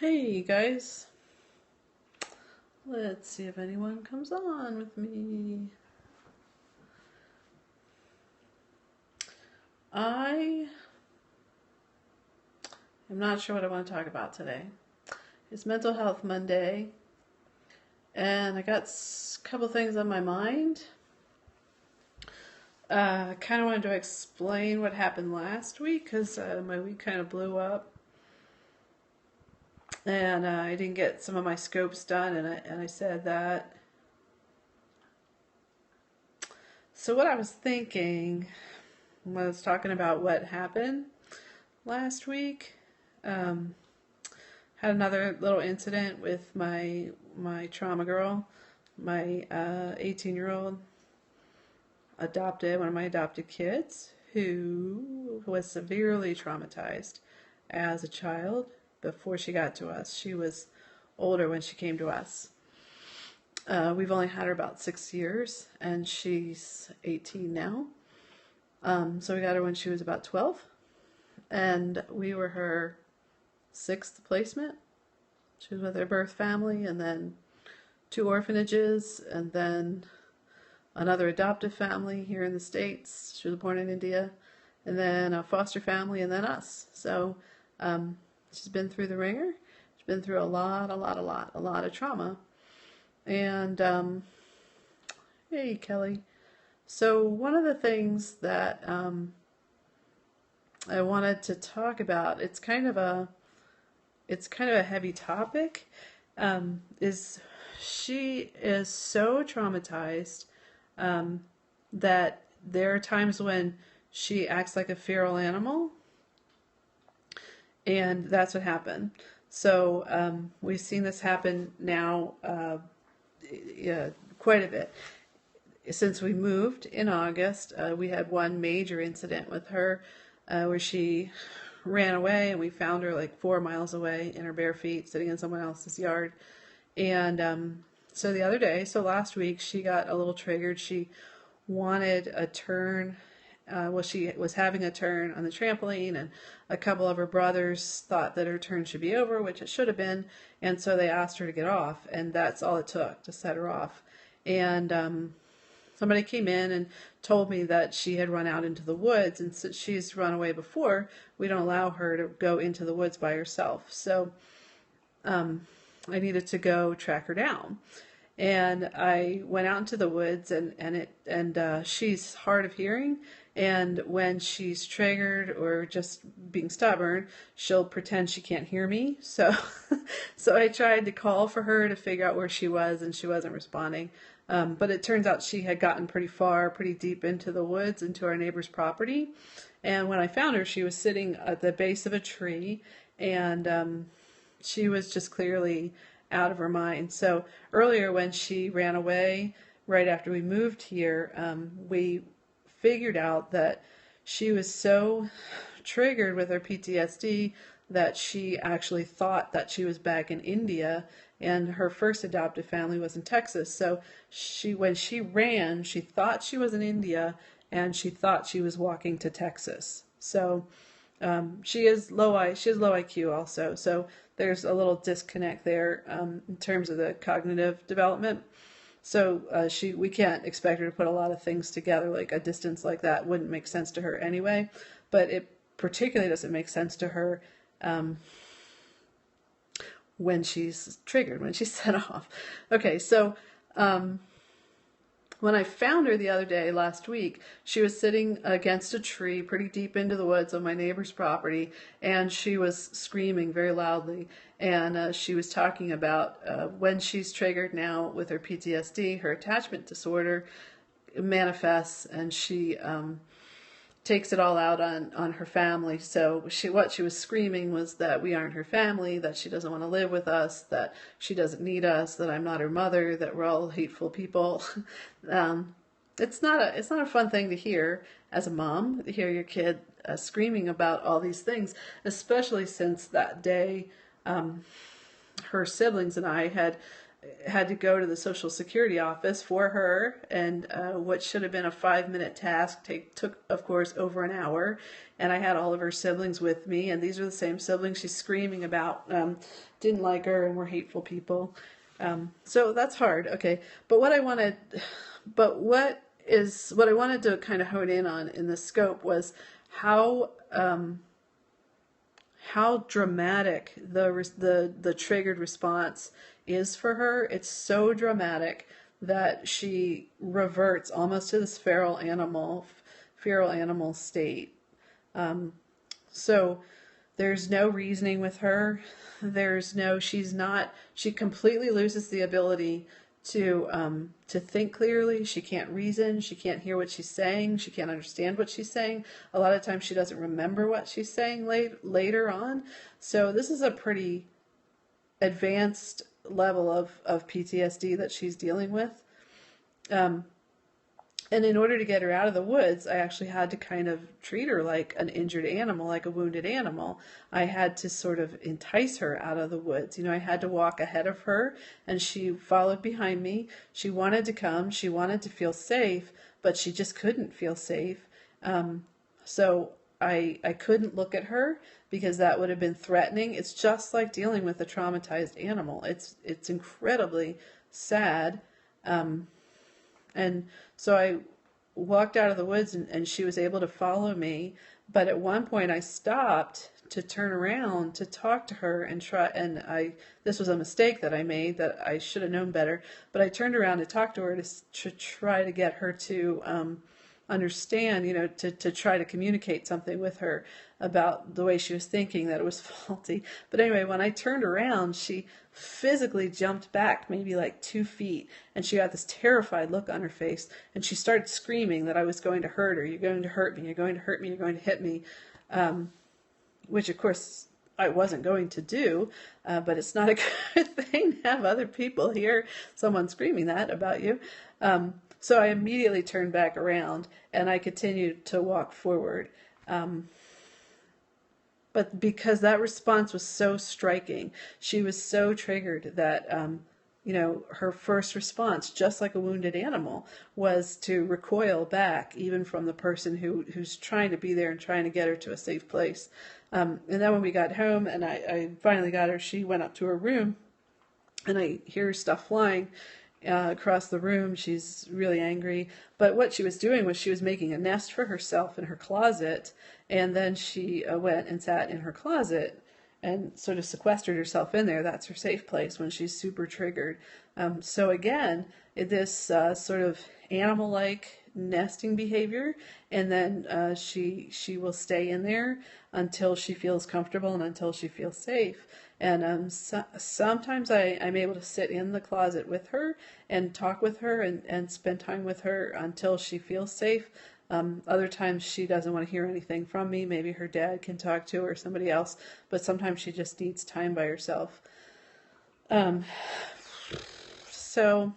Hey guys, let's see if anyone comes on with me. I am not sure what I want to talk about today. It's Mental Health Monday, and I got a couple things on my mind. I kind of wanted to explain what happened last week because my week kind of blew up, and I didn't get some of my scopes done, and I said that. So what I was thinking was talking about what happened last week. Had another little incident with my trauma girl, my 18-year-old one of my adopted kids, who was severely traumatized as a child before she got to us. She was older when she came to us. We've only had her about 6 years, and she's 18 now. So we got her when she was about 12, and we were her 6th placement. She was with her birth family, and then 2 orphanages, and then another adoptive family here in the States. She was born in India, and then a foster family, and then us. So she's been through the ringer. She's been through a lot of trauma. And hey, Kelly. So one of the things that I wanted to talk about, it's kind of a heavy topic, is she is so traumatized that there are times when she acts like a feral animal, and that's what happened. So we've seen this happen now quite a bit. Since we moved in August, we had one major incident with her where she ran away, and we found her like 4 miles away in her bare feet, sitting in someone else's yard. And so the other day, so last week, she got a little triggered. She wanted a turn. She was having a turn on the trampoline, and a couple of her brothers thought that her turn should be over, which it should have been, and so they asked her to get off, and that's all it took to set her off. And somebody came in and told me that she had run out into the woods, and since she's run away before, we don't allow her to go into the woods by herself. So I needed to go track her down. And I went out into the woods, and she's hard of hearing, and when she's triggered or just being stubborn, she'll pretend she can't hear me. So so I tried to call for her to figure out where she was, and she wasn't responding. But it turns out she had gotten pretty deep into the woods, into our neighbor's property. And when I found her, she was sitting at the base of a tree, and she was just clearly out of her mind. So earlier when she ran away, right after we moved here, we figured out that she was so triggered with her PTSD that she actually thought that she was back in India, and her first adoptive family was in Texas. So when she ran, she thought she was in India, and she thought she was walking to Texas. So she has low IQ also. So there's a little disconnect there in terms of the cognitive development. So we can't expect her to put a lot of things together. Like a distance like that wouldn't make sense to her anyway. But it particularly doesn't make sense to her when she's triggered, when she's set off. Okay, so when I found her the other day, last week, she was sitting against a tree pretty deep into the woods on my neighbor's property, and she was screaming very loudly. And she was talking about when she's triggered now with her PTSD, her attachment disorder manifests, and she takes it all out on her family. So what she was screaming was that we aren't her family, that she doesn't want to live with us, that she doesn't need us, that I'm not her mother, that we're all hateful people. It's not a fun thing to hear as a mom, to hear your kid screaming about all these things, especially since that day her siblings and I had had to go to the Social Security office for her, and what should have been a 5-minute task took, of course, over an hour. And I had all of her siblings with me, and these are the same siblings she's screaming about, didn't like her and were hateful people. So that's hard. Okay, but what I wanted to kind of hone in on in the scope was how dramatic the triggered response is for her. It's so dramatic that she reverts almost to this feral animal state. So there's no reasoning with her. She completely loses the ability to think clearly. She can't reason. She can't hear what she's saying. She can't understand what she's saying. A lot of times she doesn't remember what she's saying later on. So this is a pretty advanced level of PTSD that she's dealing with. And in order to get her out of the woods, I actually had to kind of treat her like an injured animal, like a wounded animal. I had to sort of entice her out of the woods. I had to walk ahead of her, and she followed behind me. She wanted to come. She wanted to feel safe, but she just couldn't feel safe. So I couldn't look at her because that would have been threatening. It's just like dealing with a traumatized animal. It's incredibly sad. And so I walked out of the woods, and she was able to follow me. But at one point I stopped to turn around to talk to her and this was a mistake that I made, that I should have known better. But I turned around to talk to her to try to get her to understand, to try to communicate something with her about the way she was thinking, that it was faulty. But anyway, when I turned around, she physically jumped back maybe like 2 feet, and she got this terrified look on her face, and she started screaming that I was going to hurt her. You're going to hurt me. You're going to hurt me. You're going to hit me. Which of course I wasn't going to do, but it's not a good thing to have other people hear someone screaming that about you. So I immediately turned back around, and I continued to walk forward. But because that response was so striking, she was so triggered that, her first response, just like a wounded animal, was to recoil back, even from the person who's trying to be there and trying to get her to a safe place. And then when we got home and I finally got her, she went up to her room, and I hear stuff flying across the room. She's really angry. But what she was doing was she was making a nest for herself in her closet, and then she went and sat in her closet and sort of sequestered herself in there. That's her safe place when she's super triggered. So again, this sort of animal-like nesting behavior, and then she will stay in there until she feels comfortable and until she feels safe. And sometimes I'm able to sit in the closet with her and talk with her and spend time with her until she feels safe. Other times she doesn't want to hear anything from me. Maybe her dad can talk to her or somebody else, but sometimes she just needs time by herself. So I'm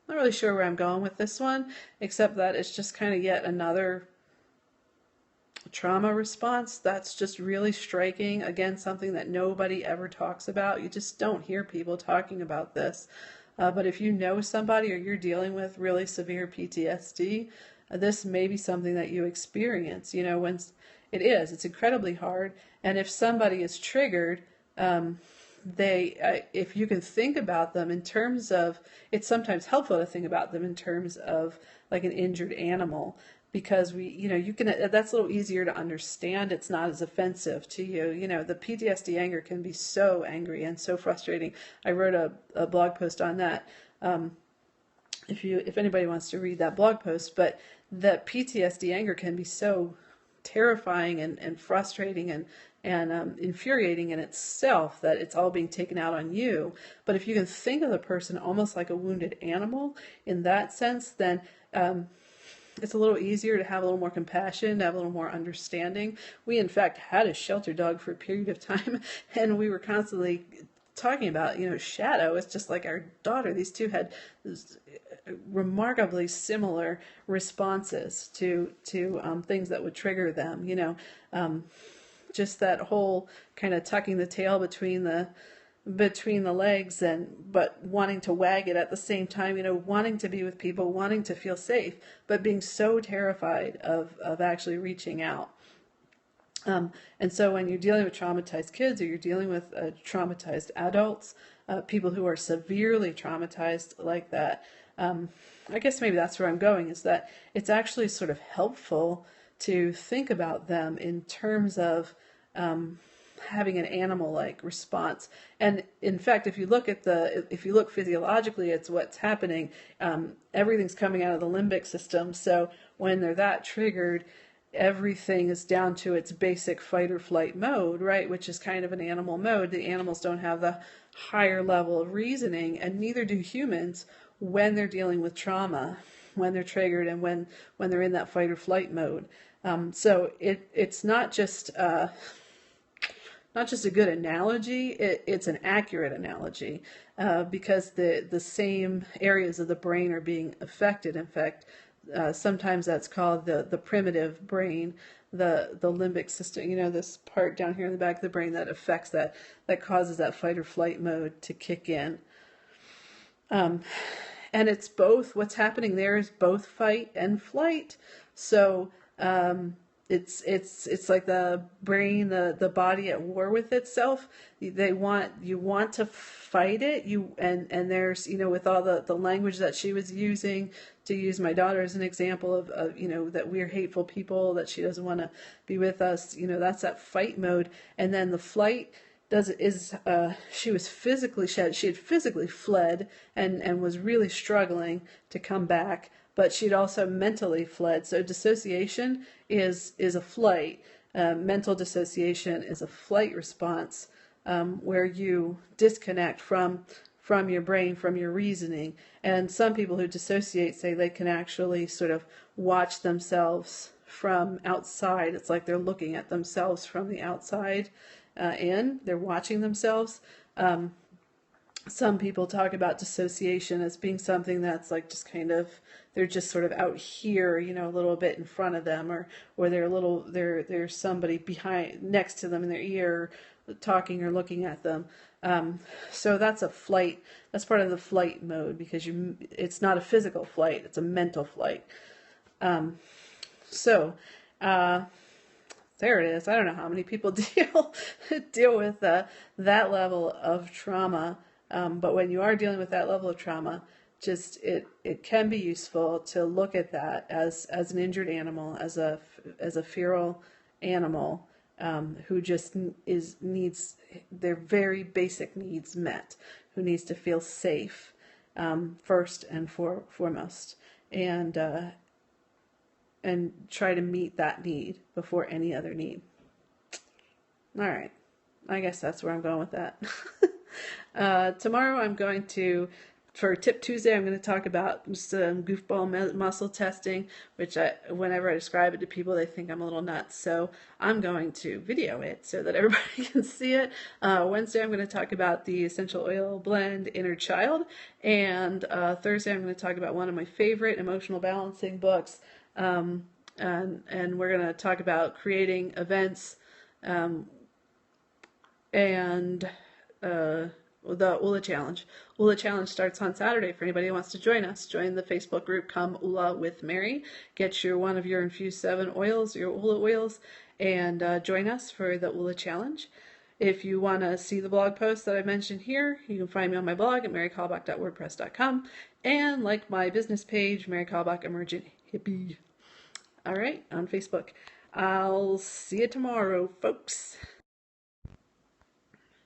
not really sure where I'm going with this one, except that it's just kind of yet another trauma response that's just really striking. Again, something that nobody ever talks about. You just don't hear people talking about this. But if you know somebody or you're dealing with really severe PTSD, this may be something that you experience. When it's incredibly hard. And if somebody is triggered, if you can think about them in terms of, it's sometimes helpful to think about them in terms of like an injured animal, because that's a little easier to understand. It's not as offensive to you. The PTSD anger can be so angry and so frustrating. I wrote a blog post on that. If anybody wants to read that blog post, but the PTSD anger can be so terrifying and frustrating and infuriating in itself that it's all being taken out on you. But if you can think of the person almost like a wounded animal in that sense, then it's a little easier to have a little more compassion, to have a little more understanding. We, in fact, had a shelter dog for a period of time, and we were constantly talking about, Shadow is just like our daughter. These two had remarkably similar responses to things that would trigger them, just that whole kind of tucking the tail between the between the legs, and but wanting to wag it at the same time, wanting to be with people, wanting to feel safe, but being so terrified of actually reaching out. And so when you're dealing with traumatized kids, or you're dealing with traumatized adults, people who are severely traumatized like that, I guess maybe that's where I'm going, is that it's actually sort of helpful to think about them in terms of having an animal-like response. And in fact, if you look physiologically, it's what's happening. Everything's coming out of the limbic system. So when they're that triggered, everything is down to its basic fight or flight mode, right? Which is kind of an animal mode. The animals don't have the higher level of reasoning, and neither do humans when they're dealing with trauma, when they're triggered, and when they're in that fight or flight mode. So it's not just a good analogy, it's an accurate analogy, because the same areas of the brain are being affected. In fact, sometimes that's called the primitive brain, the limbic system, this part down here in the back of the brain that affects that causes that fight or flight mode to kick in. And it's both, what's happening there is both fight and flight. So it's like the brain, the body at war with itself. You want to fight it. And there's, with all the language that she was using, to use my daughter as an example of that we're hateful people, that she doesn't want to be with us, that's that fight mode. And then the flight she had physically fled and was really struggling to come back, but she'd also mentally fled. So dissociation is a flight. Mental dissociation is a flight response, where you disconnect from your brain, from your reasoning. And some people who dissociate say they can actually sort of watch themselves from outside. It's like they're looking at themselves from the outside in. They're watching themselves. Some people talk about dissociation as being something that's like just kind of, they're just sort of out here, a little bit in front of them, or there's somebody next to them in their ear talking or looking at them. So that's a flight. That's part of the flight mode, because it's not a physical flight, it's a mental flight. There it is. I don't know how many people deal with that level of trauma. But when you are dealing with that level of trauma, just it can be useful to look at that as an injured animal, as a feral animal, who just needs their very basic needs met, who needs to feel safe, first and foremost, and try to meet that need before any other need. All right, I guess that's where I'm going with that. Tomorrow I'm going to, for Tip Tuesday, I'm going to talk about some goofball muscle testing, which whenever I describe it to people, they think I'm a little nuts. So I'm going to video it so that everybody can see it. Wednesday, I'm going to talk about the essential oil blend Inner Child. And Thursday, I'm going to talk about one of my favorite emotional balancing books. And we're going to talk about creating events, and the ULA Challenge. ULA Challenge starts on Saturday. For anybody who wants to join us, join the Facebook group Come ULA with Mary. Get one of your Infused 7 oils, your ULA oils, and join us for the ULA Challenge. If you want to see the blog post that I mentioned here, you can find me on my blog at marykalbach.wordpress.com, and like my business page, Mary Kalbach Emergent Hippie. All right, on Facebook. I'll see you tomorrow, folks.